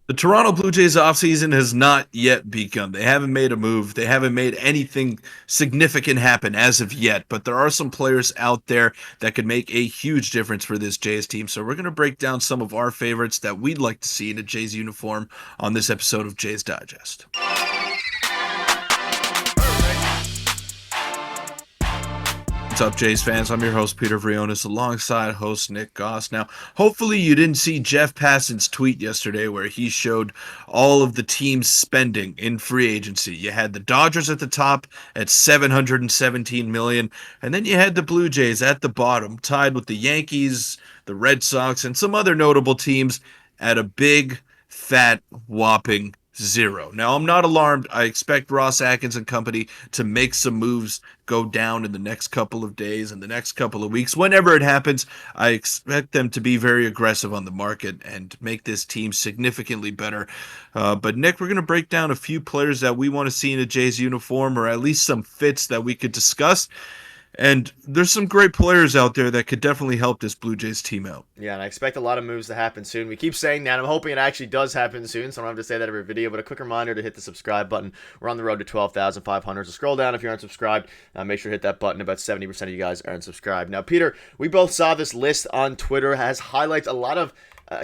The Toronto Blue Jays offseason has not yet begun. They haven't made a move. They haven't made anything significant happen as of yet, but there are some players out there that could make a huge difference for this Jays team. So we're going to break down some of our favorites that we'd like to see in a Jays uniform on this episode of Jays Digest. What's up, Jays fans? I'm your host, Peter Vryonis, alongside host Nick Gosse. Now, hopefully you didn't see Jeff Passan's tweet yesterday where he showed all of the teams spending in free agency. You had the Dodgers at the top at $717 million, and then you had the Blue Jays at the bottom, tied with the Yankees, the Red Sox, and some other notable teams at a big, fat, whopping zero. Now, I'm not alarmed. I expect Rhys Hoskins and company to make some moves go down in the next couple of days and the next couple of weeks. Whenever it happens, I expect them to be very aggressive on the market and make this team significantly better. But Nick, we're going to break down a few players that we want to see in a Jays uniform, or at least some fits that we could discuss. And there's some great players out there that could definitely help this Blue Jays team out. Yeah, and I expect a lot of moves to happen soon. We keep saying that. I'm hoping it actually does happen soon, so I don't have to say that every video. But a quick reminder to hit the subscribe button. We're on the road to 12,500. So scroll down if you aren't subscribed. Make sure to hit that button. About 70% of you guys aren't subscribed. Now, Peter, we both saw this list on Twitter. Has highlights a lot of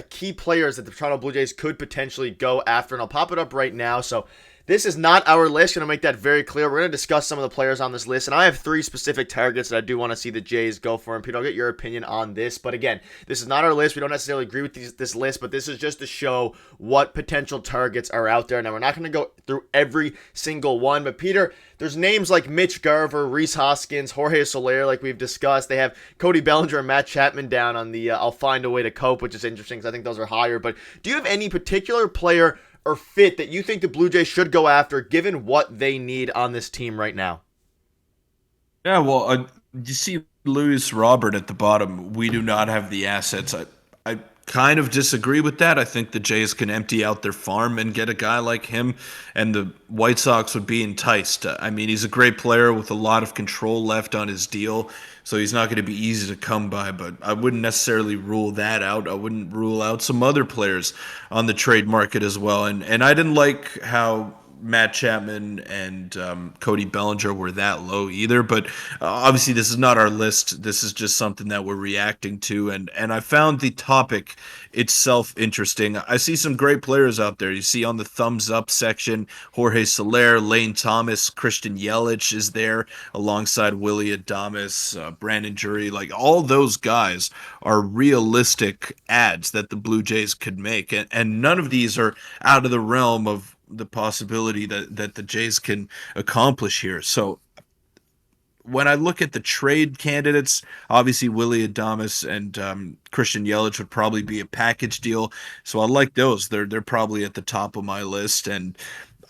key players that the Toronto Blue Jays could potentially go after. And I'll pop it up right now. So this is not our list. Going to make that very clear. We're going to discuss some of the players on this list, and I have three specific targets that I do want to see the Jays go for. And Peter, I'll get your opinion on this. But again, this is not our list. We don't necessarily agree with this list, but this is just to show what potential targets are out there. Now, we're not going to go through every single one, but Peter, there's names like Mitch Garver, Rhys Hoskins, Jorge Soler, like we've discussed. They have Cody Bellinger and Matt Chapman down on the I'll find a way to cope, which is interesting because I think those are higher. But do you have any particular player or fit that you think the Blue Jays should go after given what they need on this team right now? Yeah, well, you see Luis Robert at the bottom. We do not have the assets. I kind of disagree with that. I think the Jays can empty out their farm and get a guy like him, and the White Sox would be enticed. I mean, he's a great player with a lot of control left on his deal, so he's not going to be easy to come by, but I wouldn't necessarily rule that out. I wouldn't rule out some other players on the trade market as well. And I didn't like how Matt Chapman and Cody Bellinger were that low either. But obviously, this is not our list. This is just something that we're reacting to. And I found the topic itself interesting. I see some great players out there. You see on the thumbs up section, Jorge Soler, Lane Thomas, Christian Yelich is there alongside Willie Adames, Brandon Drury. Like all those guys are realistic ads that the Blue Jays could make. And none of these are out of the realm of the possibility that the Jays can accomplish here. So when I look at the trade candidates, obviously Willie Adames and Christian Yelich would probably be a package deal. So I like those. They're probably at the top of my list. And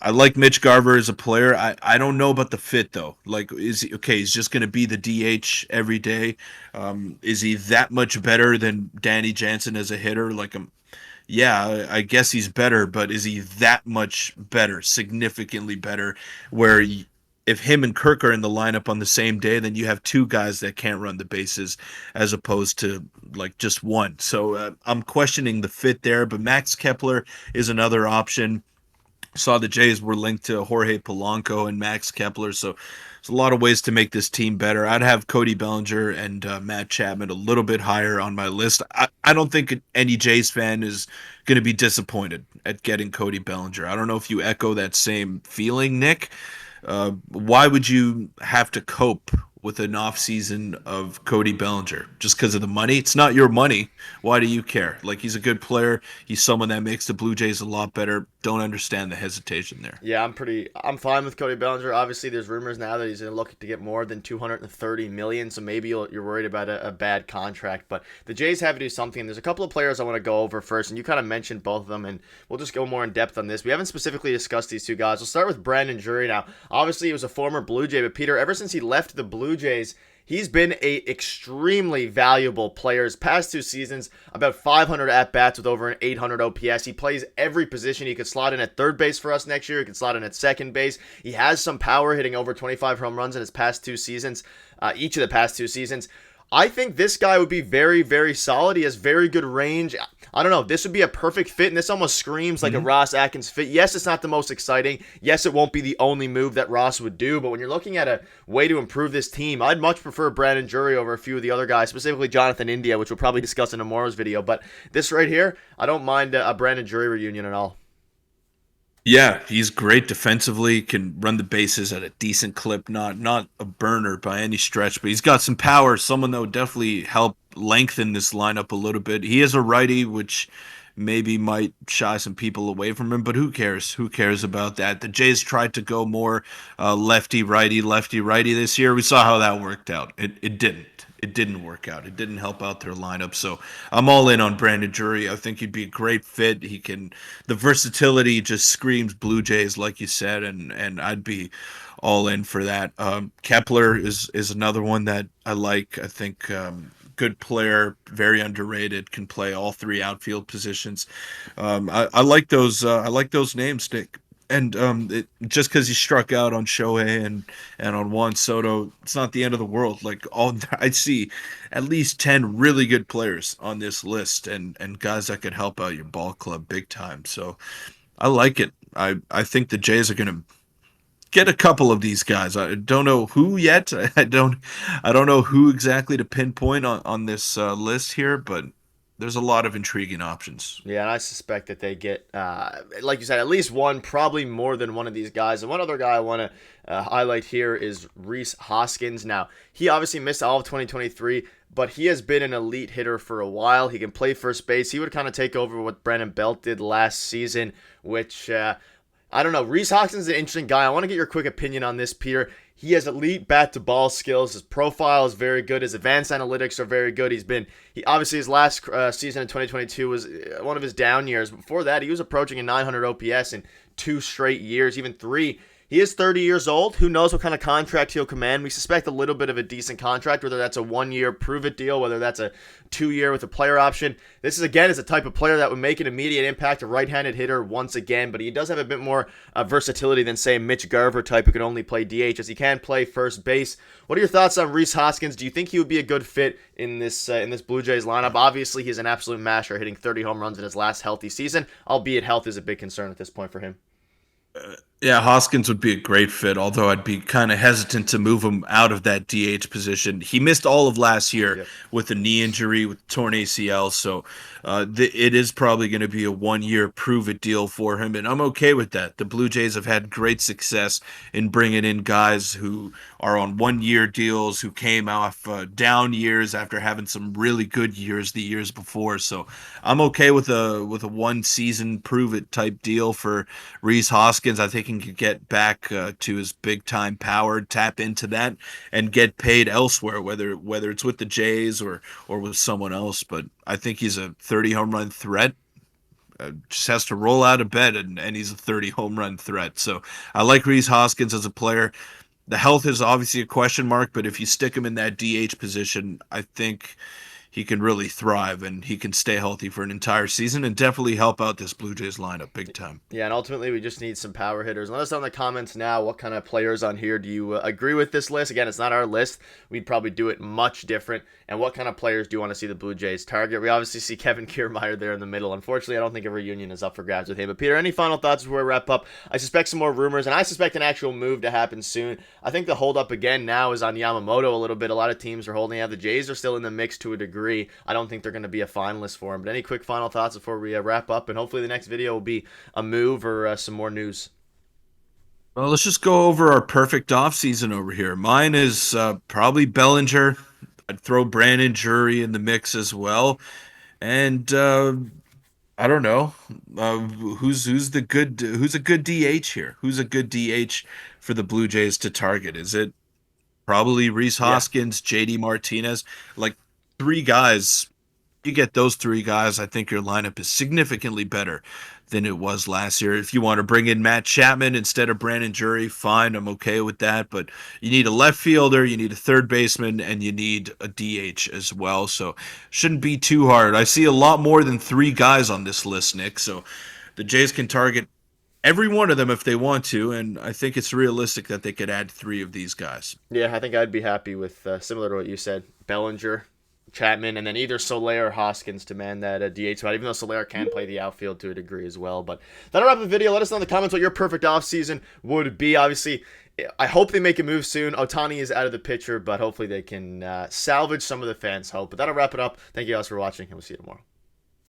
I like Mitch Garver as a player. I don't know about the fit though. Like, is he okay? He's just going to be the DH every day. Is he that much better than Danny Jansen as a hitter? Like, yeah, I guess he's better, but is he that much better, significantly better, where if him and Kirk are in the lineup on the same day, then you have two guys that can't run the bases as opposed to like just one. So I'm questioning the fit there, but Max Kepler is another option. Saw the Jays were linked to Jorge Polanco and Max Kepler, so there's a lot of ways to make this team better. I'd have Cody Bellinger and Matt Chapman a little bit higher on my list. I don't think any Jays fan is going to be disappointed at getting Cody Bellinger. I don't know if you echo that same feeling, Nick. Why would you have to cope with an offseason of Cody Bellinger just because of the money? It's not your money. Why do you care? Like, he's a good player. He's someone that makes the Blue Jays a lot better. Don't understand the hesitation there. Yeah, I'm fine with Cody Bellinger. Obviously, there's rumors now that he's going to look to get more than $230 million, so maybe you're worried about a bad contract. But the Jays have to do something. There's a couple of players I want to go over first, and you kind of mentioned both of them, and we'll just go more in depth on this. We haven't specifically discussed these two guys. We'll start with Brandon Drury now. Obviously, he was a former Blue Jay, but Peter, ever since he left the Blue Jays, he's been a extremely valuable player. His past two seasons, about 500 at-bats with over an 800 OPS. He plays every position. He could slot in at third base for us next year. He could slot in at second base. He has some power, hitting over 25 home runs in his past two seasons, each of the past two seasons. I think this guy would be very, very solid. He has very good range. I don't know. This would be a perfect fit, and this almost screams like a Hmm. Ross Atkins fit. Yes, it's not the most exciting. Yes, it won't be the only move that Ross would do, but when you're looking at a way to improve this team, I'd much prefer Brandon Drury over a few of the other guys, specifically Jonathan India, which we'll probably discuss in tomorrow's video. But this right here, I don't mind a Brandon Drury reunion at all. Yeah, he's great defensively, can run the bases at a decent clip, not a burner by any stretch, but he's got some power, someone that would definitely help lengthen this lineup a little bit. He is a righty, which maybe might shy some people away from him, but who cares? Who cares about that? The Jays tried to go more lefty righty this year. We saw how that worked out. It didn't. It didn't work out. It didn't help out their lineup. So I'm all in on Brandon Drury. I think he'd be a great fit. He can the versatility just screams Blue Jays, like you said, and I'd be all in for that. Kepler is another one that I like. I think good player, very underrated, can play all three outfield positions. I like those. I like those names, Nick. And just because he struck out on Shohei and on Juan Soto, it's not the end of the world. Like all, I see at least 10 really good players on this list, and guys that could help out your ball club big time. So I like it. I think the Jays are going to get a couple of these guys. I don't know who yet. I don't know who exactly to pinpoint on this list here, but there's a lot of intriguing options. Yeah, and I suspect that they get, like you said, at least one, probably more than one of these guys. And one other guy I want to highlight here is Rhys Hoskins. Now, he obviously missed all of 2023, but he has been an elite hitter for a while. He can play first base. He would kind of take over what Brandon Belt did last season, which I don't know. Rhys Hoskins is an interesting guy. I want to get your quick opinion on this, Peter. He has elite bat to ball skills. His profile is very good. His advanced analytics are very good. He obviously his last season in 2022 was one of his down years. Before that, he was approaching a 900 OPS in 2 straight years, even three. He is 30 years old. Who knows what kind of contract he'll command? We suspect a little bit of a decent contract, whether that's a 1 year prove it deal, whether that's a 2 year with a player option. This is a type of player that would make an immediate impact, a right-handed hitter once again, but he does have a bit more versatility than, say, Mitch Garver type who can only play DH, as he can play first base. What are your thoughts on Rhys Hoskins? Do you think he would be a good fit in this Blue Jays lineup? Obviously, he's an absolute masher, hitting 30 home runs in his last healthy season, albeit health is a big concern at this point for him. Yeah, Hoskins would be a great fit, although I'd be kind of hesitant to move him out of that DH position. He missed all of last year Yep. with a knee injury, with torn ACL, so it is probably going to be a 1 year prove it deal for him, and I'm okay with that. The Blue Jays have had great success in bringing in guys who are on 1 year deals, who came off down years after having some really good years the years before. So I'm okay with a 1 season prove it type deal for Rhys Hoskins. I think he could get back to his big time power, tap into that, and get paid elsewhere, whether it's with the Jays or with someone else. But I think he's a 30 home run threat. Just has to roll out of bed, and he's a 30 home run threat. So I like Rhys Hoskins as a player. The health is obviously a question mark, but if you stick him in that DH position, I think he can really thrive and he can stay healthy for an entire season and definitely help out this Blue Jays lineup big time. Yeah, and ultimately we just need some power hitters. Let us know in the comments now what kind of players on here do you agree with this list. Again, it's not our list. We'd probably do it much different. And what kind of players do you want to see the Blue Jays target? We obviously see Kevin Kiermaier there in the middle. Unfortunately, I don't think a reunion is up for grabs with him. But Peter, any final thoughts before we wrap up? I suspect some more rumors, and I suspect an actual move to happen soon. I think the holdup again now is on Yamamoto a little bit. A lot of teams are holding out. The Jays are still in the mix to a degree. I don't think they're going to be a finalist for him. But any quick final thoughts before we wrap up? And hopefully the next video will be a move or some more news. Well, let's just go over our perfect offseason over here. Mine is probably Bellinger. I'd throw Brandon Drury in the mix as well. And I don't know who's a good DH here. Who's a good DH for the Blue Jays to target? Is it probably Rhys Yeah. Hoskins, JD Martinez? Like three guys. You get those three guys, I think your lineup is significantly better than it was last year. If you want to bring in Matt Chapman instead of Brandon Drury, fine, I'm okay with that. But you need a left fielder, you need a third baseman, and you need a DH as well. So shouldn't be too hard. I see a lot more than three guys on this list, Nick. So the Jays can target every one of them if they want to, and I think it's realistic that they could add 3 of these guys. Yeah, I think I'd be happy with similar to what you said, Bellinger, Chapman, and then either Soler or Hoskins to man that DH spot, even though Soler can play the outfield to a degree as well. But that'll wrap up the video. Let us know in the comments what your perfect offseason would be. Obviously, I hope they make a move soon. Ohtani is out of the picture, but hopefully they can salvage some of the fans' hope. But that'll wrap it up. Thank you guys for watching, and we'll see you tomorrow.